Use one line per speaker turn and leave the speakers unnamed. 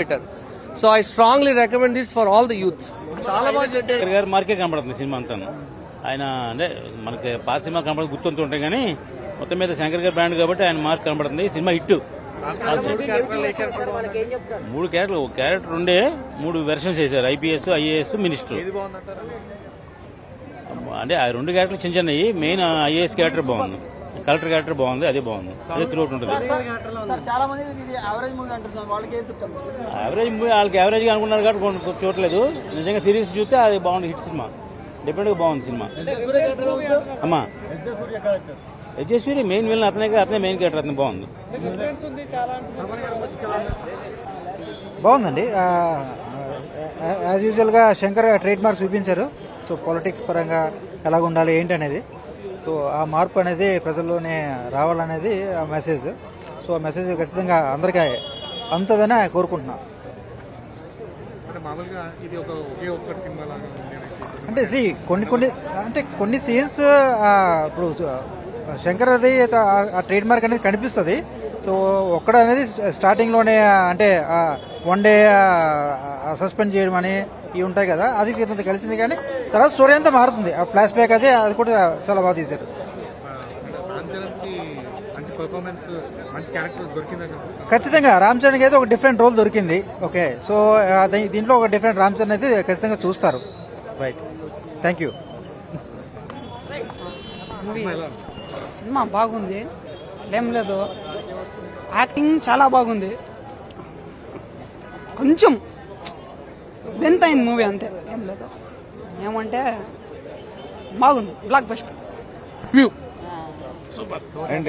better. So I strongly recommend this for all the youth. చాలా బాగా చేశారు
గారు మార్కే కనబడుతుంది సినిమా అంతా. ఆయన అంటే మనకి పాత సినిమా కనబడి గుర్తుంటూ ఉంటాయి కానీ మొత్తం మీద శంకర్ గారి బ్రాండ్ కాబట్టి ఆయన మార్క్ కనబడుతుంది. Cinema hit. 3 క్యారెక్టర్లు, ఒక క్యారెక్టర్ ఉండే 3 వెర్షన్స్ చేశారు. IPS, IAS, minister. అంటే ఆ 2 క్యారెక్టర్లు చిన్న చిన్నవి. మెయిన్ ఐఏఎస్ క్యారెక్టర్ బాగుంది, కలెక్టర్ క్యారెక్టర్ బాగుంది, అదే బాగుంది. అదే త్రూఅవుట్ ఉంటుంది. యావరేజ్ మూవీ వాళ్ళకి యావరేజ్ గా అనుకున్నారు కాబట్టి చూడలేదు. నిజంగా సిరీస్ చూస్తే అది బాగుంది, హిట్ సినిమా. డిఫరెంట్ గా బాగుంది సినిమా. అమ్మా యజ్జేశ్వరి మెయిన్ విలన్ అతనే మెయిన్ క్యారెక్టర్, అతను బాగుంది.
బాగుందండి. యాజ్ యూజువల్ గా శంకర్ ట్రేడ్ మార్క్ చూపించారు. సో పాలిటిక్స్ పరంగా ఎలాగ ఉండాలి ఏంటి అనేది, సో ఆ మార్పు అనేది ప్రజల్లోనే రావాలనేది ఆ మెసేజ్. సో ఆ మెసేజ్ ఖచ్చితంగా అందరికీ అందుతుందని కోరుకుంటున్నా. అంటే కొన్ని సీన్స్ ఇప్పుడు శంకర్ అది ఆ ట్రేడ్ మార్క్ అనేది కనిపిస్తుంది. సో ఒక్కడ అనేది స్టార్టింగ్ లోనే అంటే 1 డే సస్పెండ్ చేయడం అని ఇవి ఉంటాయి కదా, అది కలిసింది. కానీ తర్వాత స్టోరీ అంతా మారుతుంది. ఆ ఫ్లాష్ బ్యాక్ అది కూడా చాలా బాగా తీశారు. ఖచ్చితంగా రామ్ చరణ్ అయితే ఒక డిఫరెంట్ రోల్ దొరికింది. ఓకే, సో దీంట్లో ఒక డిఫరెంట్ రామ్ చరణ్ అయితే ఖచ్చితంగా చూస్తారు. Right, thank you.
సినిమా బాగుంది, ఏం లేదు. యాక్టింగ్ చాలా బాగుంది. కొంచెం లెంత్ అయిన మూవీ అంతే, ఏం లేదు. ఏమంటే బాగుంది, బ్లాక్ బస్టర్.
అండ్